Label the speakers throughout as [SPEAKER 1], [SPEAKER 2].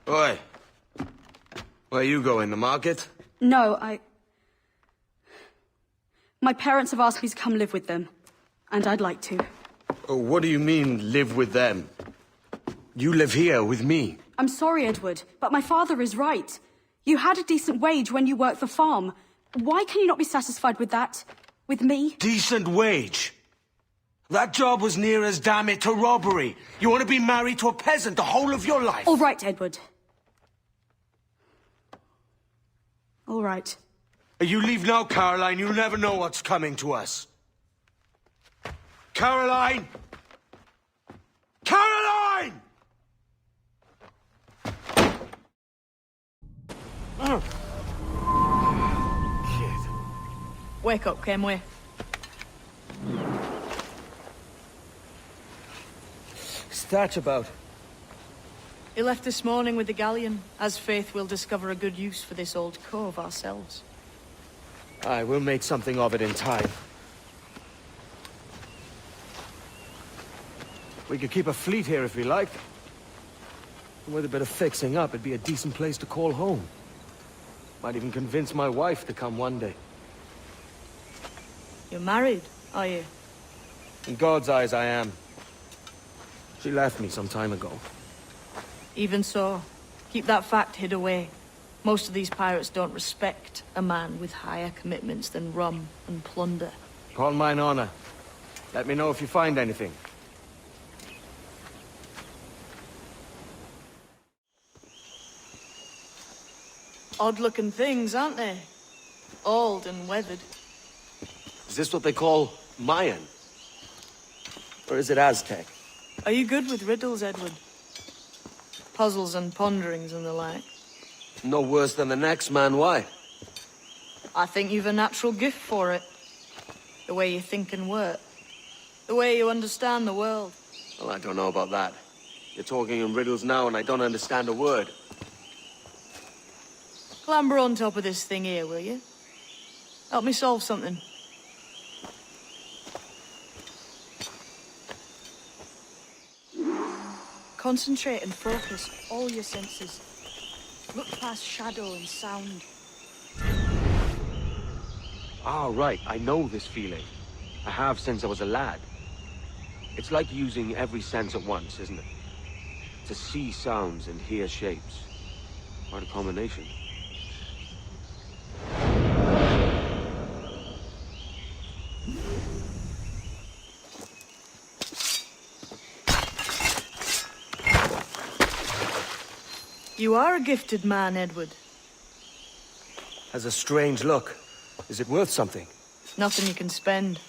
[SPEAKER 1] Oi. Where you going, the market?
[SPEAKER 2] No, My parents have asked me to come live with them, and I'd like to.
[SPEAKER 1] Oh, what do you mean, live with them? You live here with me.
[SPEAKER 2] I'm sorry, Edward, but my father is right. You had a decent wage when you worked the farm. Why can you not be satisfied with that? With me?
[SPEAKER 1] Decent wage? That job was near as, damn it, to robbery. You want to be married to a peasant the whole of your life?
[SPEAKER 2] All right, Edward. All right.
[SPEAKER 1] You leave now, Caroline. You'll never know what's coming to us. Caroline! Caroline! Kid.
[SPEAKER 3] Wake up, Kenway.
[SPEAKER 1] What's that about?
[SPEAKER 3] He left this morning with the galleon. As faith, we'll discover a good use for this old cove ourselves.
[SPEAKER 1] Aye, we'll make something of it in time. We could keep a fleet here if we liked. With a bit of fixing up, it'd be a decent place to call home. Might even convince my wife to come one day.
[SPEAKER 3] You're married, are you?
[SPEAKER 1] In God's eyes, I am. She left me some time ago.
[SPEAKER 3] Even so, keep that fact hid away. Most of these pirates don't respect a man with higher commitments than rum and plunder.
[SPEAKER 1] Call mine honor. Let me know if you find anything.
[SPEAKER 3] Odd-looking things, aren't they? Old and weathered.
[SPEAKER 1] Is this what they call Mayan? Or is it Aztec?
[SPEAKER 3] Are you good with riddles, Edward? Puzzles and ponderings and the like?
[SPEAKER 1] No worse than the next man, why?
[SPEAKER 3] I think you've a natural gift for it. The way you think and work. The way you understand the world.
[SPEAKER 1] Well, I don't know about that. You're talking in riddles now and I don't understand a word.
[SPEAKER 3] Clamber on top of this thing here, will you? Help me solve something. Concentrate and focus all your senses. Look past shadow and sound.
[SPEAKER 1] Ah, right. I know this feeling. I have since I was a lad. It's like using every sense at once, isn't it? To see sounds and hear shapes. Quite a combination.
[SPEAKER 3] You are a gifted man, Edward.
[SPEAKER 1] Has a strange look. Is it worth something?
[SPEAKER 3] Nothing you can spend.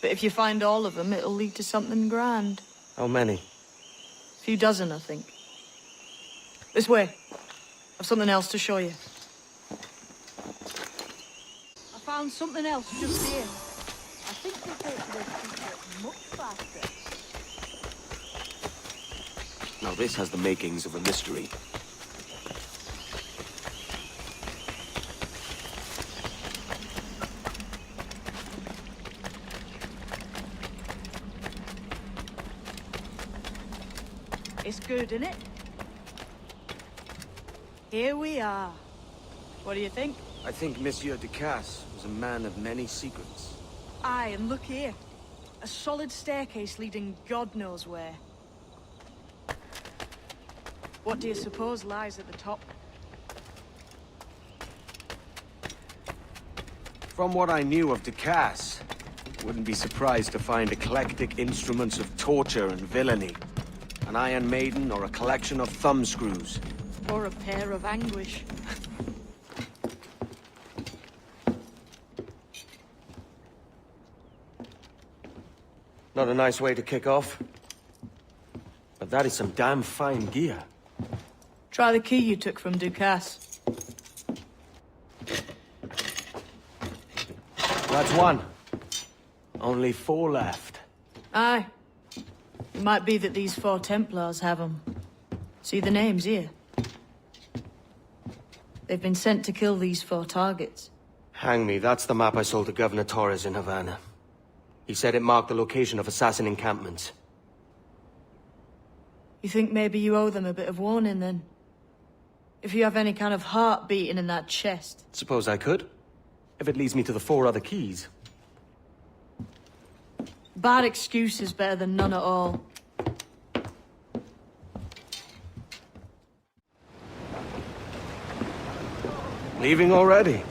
[SPEAKER 3] But if you find all of them, it'll lead to something grand.
[SPEAKER 1] How many?
[SPEAKER 3] A few dozen, I think. This way. I've something else to show you. I found something else just here. I think we'll take to this creature much faster.
[SPEAKER 1] Now this has the makings of a mystery.
[SPEAKER 3] It's good, isn't it? Here we are. What do you think?
[SPEAKER 1] I think Monsieur Ducasse was a man of many secrets.
[SPEAKER 3] Aye, and look here. A solid staircase leading God knows where. What do you suppose lies at the top?
[SPEAKER 1] From what I knew of Ducasse, wouldn't be surprised to find eclectic instruments of torture and villainy. An Iron Maiden or a collection of thumbscrews.
[SPEAKER 3] Or a pair of anguish.
[SPEAKER 1] Not a nice way to kick off. But that is some damn fine gear.
[SPEAKER 3] Try the key you took from Ducasse.
[SPEAKER 1] That's one. Only 4 left.
[SPEAKER 3] Aye. It might be that these 4 Templars have them. See the names here? They've been sent to kill these 4 targets.
[SPEAKER 1] Hang me, that's the map I sold to Governor Torres in Havana. He said it marked the location of assassin encampments.
[SPEAKER 3] You think maybe you owe them a bit of warning, then? If you have any kind of heart beating in that chest.
[SPEAKER 4] Suppose I could. If it leads me to the 4 other keys.
[SPEAKER 3] Bad excuse is better than none at all.
[SPEAKER 4] Leaving already?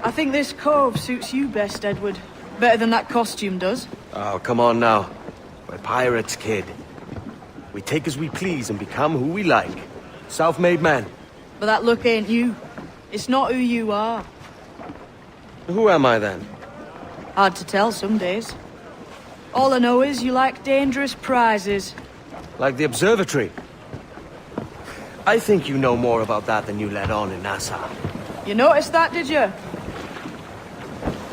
[SPEAKER 3] I think this cove suits you best, Edward. Better than that costume does.
[SPEAKER 4] Oh, come on now. We're pirates, kid. We take as we please and become who we like. Self-made men.
[SPEAKER 3] But that look ain't you. It's not who you are.
[SPEAKER 4] Who am I then?
[SPEAKER 3] Hard to tell some days. All I know is you like dangerous prizes.
[SPEAKER 4] Like the observatory. I think you know more about that than you let on in Nassau.
[SPEAKER 3] You noticed that, did you?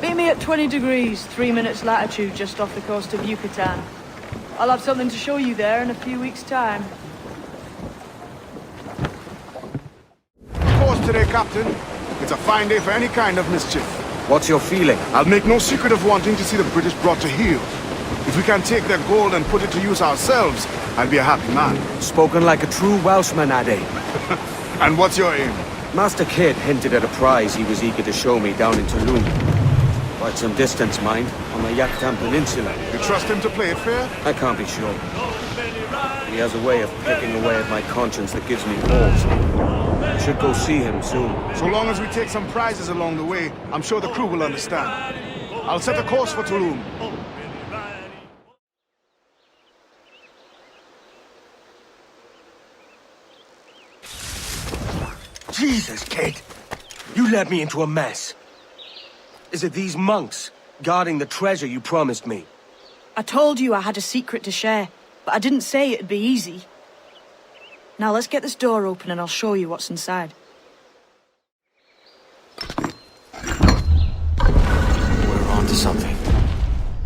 [SPEAKER 3] Meet me at 20 degrees, 3 minutes latitude just off the coast of Yucatan. I'll have something to show you there in a few weeks' time.
[SPEAKER 5] Course today, Captain. It's a fine day for any kind of mischief.
[SPEAKER 4] What's your feeling?
[SPEAKER 5] I'll make no secret of wanting to see the British brought to heel. If we can take their gold and put it to use ourselves, I'll be a happy man.
[SPEAKER 4] Spoken like a true Welshman, Ade.
[SPEAKER 5] And what's your aim?
[SPEAKER 4] Master Kidd hinted at a prize he was eager to show me down in Tulum. Quite some distance, mind, on the Yucatan Peninsula.
[SPEAKER 5] You trust him to play it fair?
[SPEAKER 4] I can't be sure. He has a way of picking away at my conscience that gives me pause. I should go see him soon.
[SPEAKER 5] So long as we take some prizes along the way, I'm sure the crew will understand. I'll set a course for Tulum.
[SPEAKER 4] Jesus, Kid! You led me into a mess. Is it these monks guarding the treasure you promised me?
[SPEAKER 3] I told you I had a secret to share, but I didn't say it'd be easy. Now let's get this door open and I'll show you what's inside.
[SPEAKER 4] We're on to something.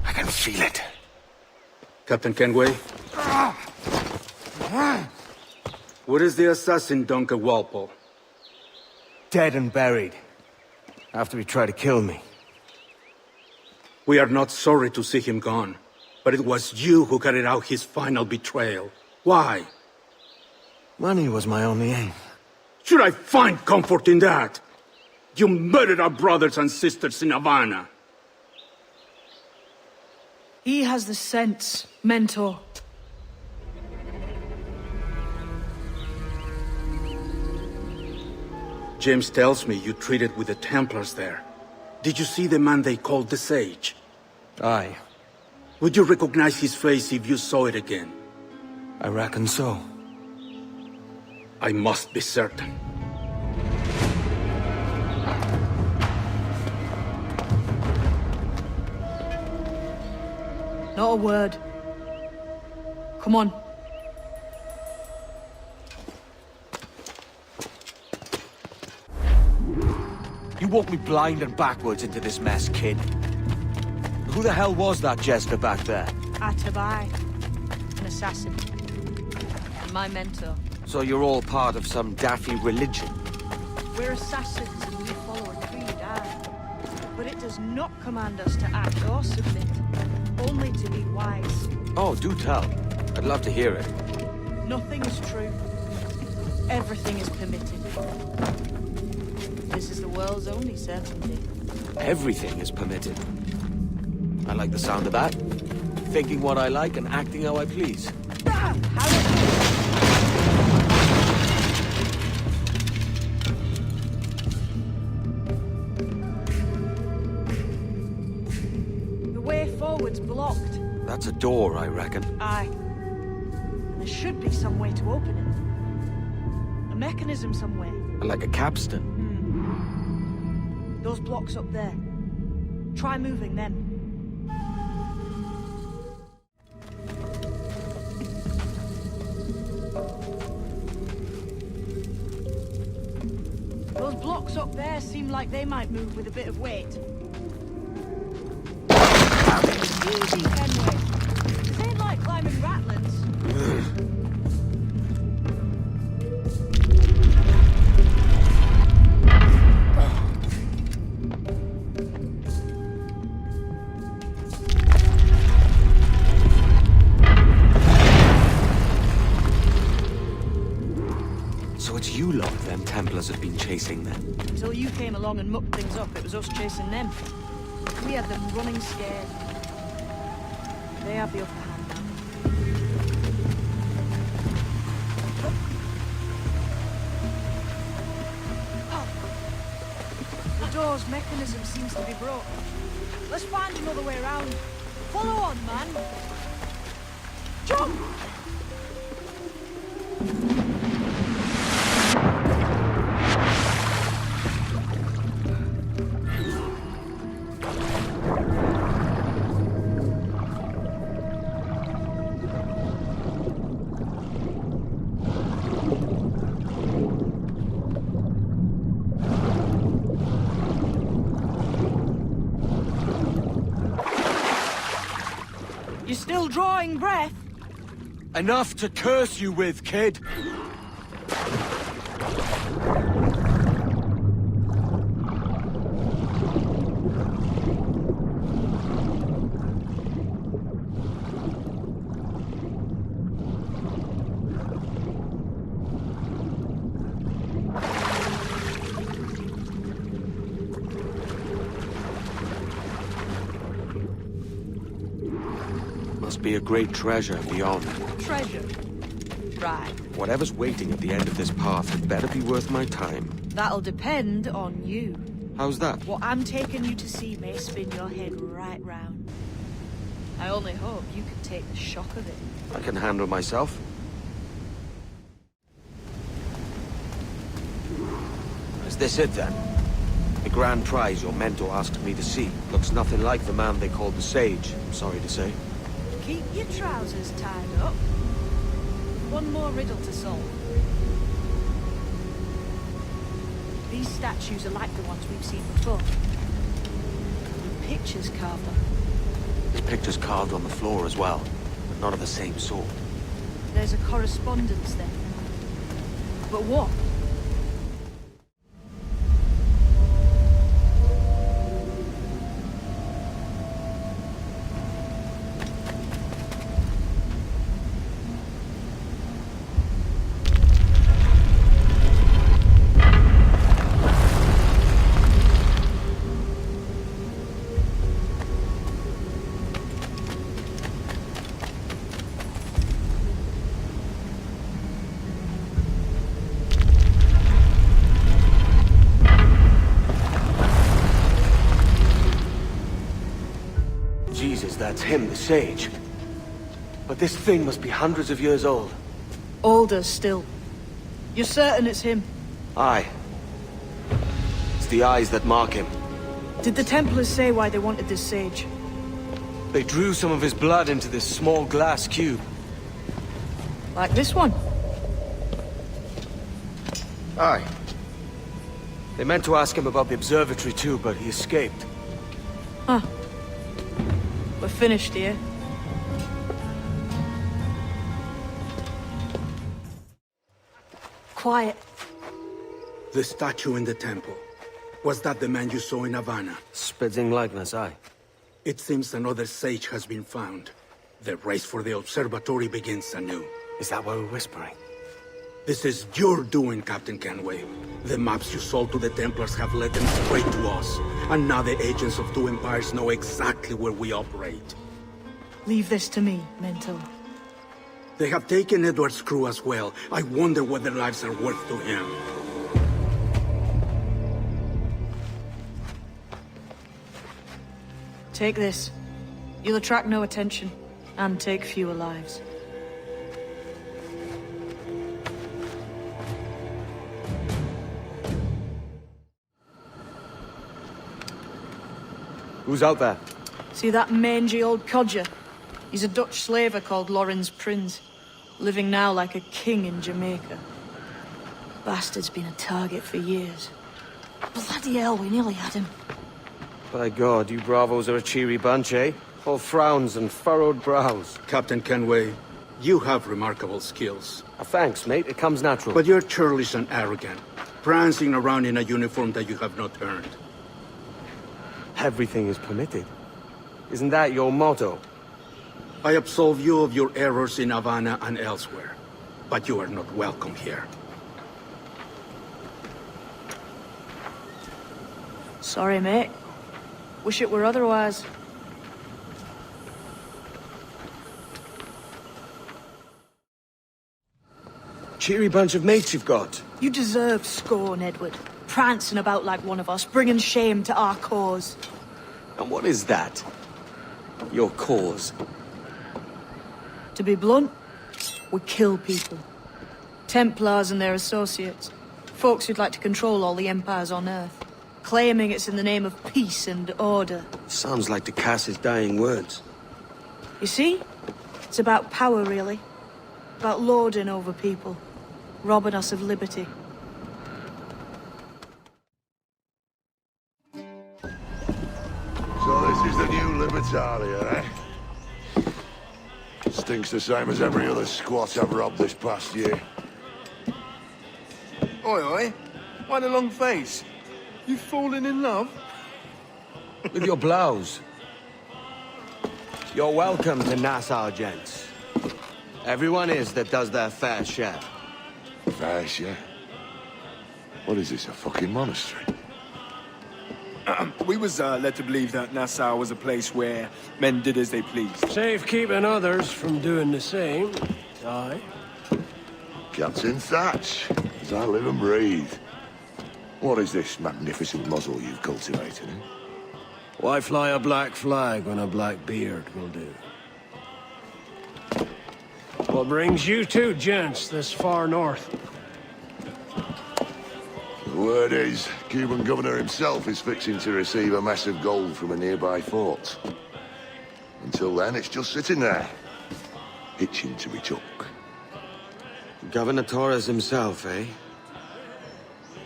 [SPEAKER 4] I can feel it.
[SPEAKER 6] Captain Kenway? Where is the assassin, Duncan Walpole?
[SPEAKER 4] Dead and buried. After he tried to kill me.
[SPEAKER 6] We are not sorry to see him gone, but it was you who carried out his final betrayal. Why?
[SPEAKER 4] Money was my only aim.
[SPEAKER 6] Should I find comfort in that? You murdered our brothers and sisters in Havana.
[SPEAKER 3] He has the sense, Mentor.
[SPEAKER 6] James tells me you treated with the Templars there. Did you see the man they called the Sage?
[SPEAKER 4] Aye.
[SPEAKER 6] Would you recognize his face if you saw it again?
[SPEAKER 4] I reckon so.
[SPEAKER 6] I must be certain.
[SPEAKER 3] Not a word. Come on.
[SPEAKER 4] You walked me blind and backwards into this mess, kid. Who the hell was that jester back there?
[SPEAKER 3] Atabai, an assassin. And my mentor.
[SPEAKER 4] So you're all part of some daffy religion?
[SPEAKER 3] We're assassins and we follow a creed, aye. But it does not command us to act or submit. Only to be wise.
[SPEAKER 4] Oh, do tell. I'd love to hear it.
[SPEAKER 3] Nothing is true. Everything is permitted. This is the world's only certainty.
[SPEAKER 4] Everything is permitted. I like the sound of that. Thinking what I like and acting how I please.
[SPEAKER 3] The way forward's blocked.
[SPEAKER 4] That's a door, I reckon.
[SPEAKER 3] Aye. There should be some way to open it. A mechanism somewhere.
[SPEAKER 4] Like a capstan.
[SPEAKER 3] Those blocks up there. Try moving them. Those blocks up there seem like they might move with a bit of weight. Easy, Kenway. This ain't like climbing ratlins.
[SPEAKER 4] So it's
[SPEAKER 1] you lot them Templars have been chasing then?
[SPEAKER 3] Until you came along and mucked things up, it was us chasing them. We had them running scared. They have the upper hand now. The door's mechanism seems to be broke. Let's find another way around. Follow on, man. Jump! You're still drawing breath?
[SPEAKER 4] Enough to curse you with, kid!
[SPEAKER 1] Must be a great treasure beyond.
[SPEAKER 3] Treasure. Right.
[SPEAKER 1] Whatever's waiting at the end of this path had better be worth my time.
[SPEAKER 3] That'll depend on you.
[SPEAKER 1] How's that?
[SPEAKER 3] What I'm taking you to see may spin your head right round. I only hope you can take the shock of it.
[SPEAKER 1] I can handle myself. Is this it then? The grand prize your mentor asked me to see. Looks nothing like the man they called the Sage, I'm sorry to say.
[SPEAKER 3] Keep your trousers tied up. One more riddle to solve. These statues are like the ones we've seen before. With pictures carved on them.
[SPEAKER 1] There's pictures carved on the floor as well, but not of the same sort.
[SPEAKER 3] There's a correspondence then. But what?
[SPEAKER 1] Jesus, that's him, the Sage. But this thing must be hundreds of years old.
[SPEAKER 3] Older still. You're certain it's him?
[SPEAKER 1] Aye. It's the eyes that mark him.
[SPEAKER 3] Did the Templars say why they wanted this sage?
[SPEAKER 4] They drew some of his blood into this small glass cube.
[SPEAKER 3] Like this one?
[SPEAKER 4] Aye. They meant to ask him about the observatory too, but he escaped.
[SPEAKER 3] Huh. We're finished here. Quiet.
[SPEAKER 6] The statue in the temple. Was that the man you saw in Havana?
[SPEAKER 1] Spitting likeness, aye.
[SPEAKER 6] It seems another sage has been found. The race for the observatory begins anew.
[SPEAKER 1] Is that why we're whispering?
[SPEAKER 6] This is your doing, Captain Kenway. The maps you sold to the Templars have led them straight to us. And now the agents of two empires know exactly where we operate.
[SPEAKER 3] Leave this to me, Mentor.
[SPEAKER 6] They have taken Edward's crew as well. I wonder what their lives are worth to him.
[SPEAKER 3] Take this. You'll attract no attention, and take fewer lives.
[SPEAKER 1] Who's out there?
[SPEAKER 3] See that mangy old codger? He's a Dutch slaver called Lorenz Prins, living now like a king in Jamaica. Bastard's been a target for years. Bloody hell, we nearly had him.
[SPEAKER 1] By God, you bravos are a cheery bunch, eh? All frowns and furrowed brows.
[SPEAKER 6] Captain Kenway, you have remarkable skills.
[SPEAKER 1] Thanks, mate. It comes natural.
[SPEAKER 6] But you're churlish and arrogant, prancing around in a uniform that you have not earned.
[SPEAKER 1] Everything is permitted. Isn't that your motto?
[SPEAKER 6] I absolve you of your errors in Havana and elsewhere, but you are not welcome here.
[SPEAKER 3] Sorry, mate. Wish it were otherwise.
[SPEAKER 4] Cheery bunch of mates you've got.
[SPEAKER 3] You deserve scorn, Edward. Prancing about like one of us, bringing shame to our cause.
[SPEAKER 4] And what is that? Your cause?
[SPEAKER 3] To be blunt, we kill people. Templars and their associates. Folks who'd like to control all the empires on Earth. Claiming it's in the name of peace and order.
[SPEAKER 4] Sounds like the Cass's dying words.
[SPEAKER 3] You see? It's about power, really. About lording over people. Robbing us of liberty.
[SPEAKER 7] So this is the new Libertalia, eh? Stinks the same as every other squat I've robbed this past year.
[SPEAKER 8] Oi, oi. Why the long face? You falling in love?
[SPEAKER 4] With your blouse. You're welcome to Nassau, gents. Everyone is that does their fair share.
[SPEAKER 7] Fair share? What is this, a fucking monastery?
[SPEAKER 8] We was led to believe that Nassau was a place where men did as they pleased.
[SPEAKER 9] Safe keeping others from doing the same. Aye.
[SPEAKER 7] Captain Thatch, as I live and breathe. What is this magnificent muzzle you've cultivated, eh?
[SPEAKER 9] Why fly a black flag when a black beard will do? What brings you two gents this far north?
[SPEAKER 7] The word is, Cuban governor himself is fixing to receive a mess of gold from a nearby fort. Until then, it's just sitting there, itching to be took.
[SPEAKER 4] Governor Torres himself, eh?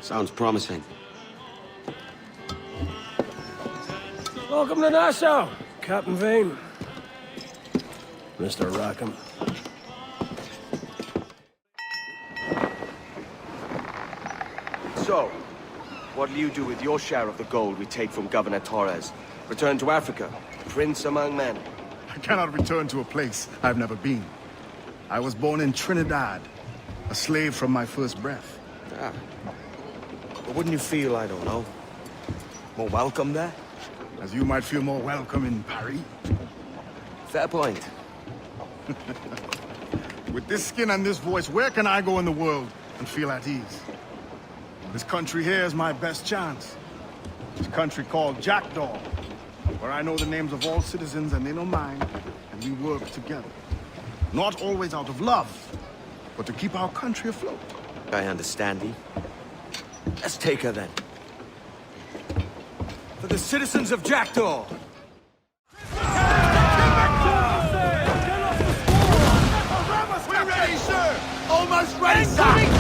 [SPEAKER 4] Sounds promising.
[SPEAKER 9] Welcome to Nassau, Captain Vane. Mr. Rackham.
[SPEAKER 1] So, what'll you do with your share of the gold we take from Governor Torres? Return to Africa, prince among men?
[SPEAKER 5] I cannot return to a place I've never been. I was born in Trinidad, a slave from my first breath.
[SPEAKER 4] Ah. But wouldn't you feel, I don't know, more welcome there?
[SPEAKER 5] As you might feel more welcome in Paris.
[SPEAKER 4] Fair point.
[SPEAKER 5] With this skin and this voice, where can I go in the world and feel at ease? This country here is my best chance. This country called Jackdaw, where I know the names of all citizens and they know mine, and we work together. Not always out of love, but to keep our country afloat.
[SPEAKER 4] I understand you. Let's take her then.
[SPEAKER 1] For the citizens of Jackdaw!
[SPEAKER 7] We're ready, sir! Almost ready, sir!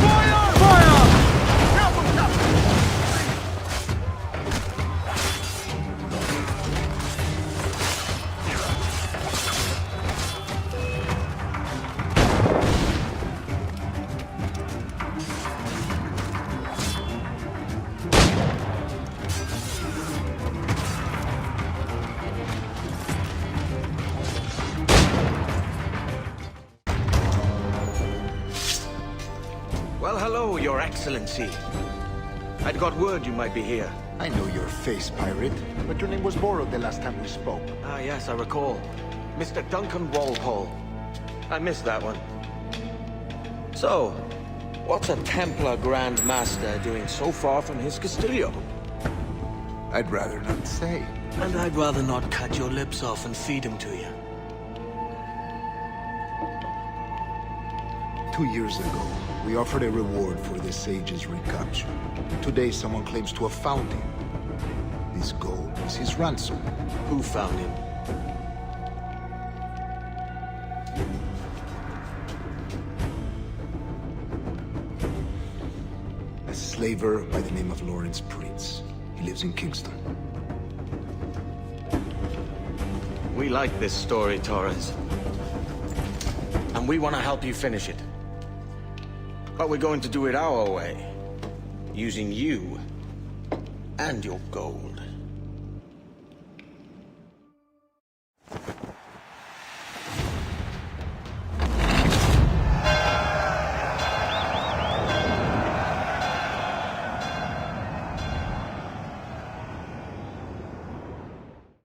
[SPEAKER 1] Well, hello, Your Excellency. I'd got word you might be here.
[SPEAKER 10] I know your face, pirate, but your name was borrowed the last time we spoke.
[SPEAKER 1] Ah, yes, I recall. Mr. Duncan Walpole. I missed that one. So, what's a Templar Grand Master doing so far from his Castillo?
[SPEAKER 10] I'd rather not say.
[SPEAKER 9] And I'd rather not cut your lips off and feed him to you.
[SPEAKER 10] 2 years ago, we offered a reward for the sage's recapture. Today, someone claims to have found him. This gold is his ransom.
[SPEAKER 4] Who found him?
[SPEAKER 10] A slaver by the name of Lawrence Prince. He lives in Kingston.
[SPEAKER 1] We like this story, Torres. And we want to help you finish it. But we're going to do it our way. Using you and your gold.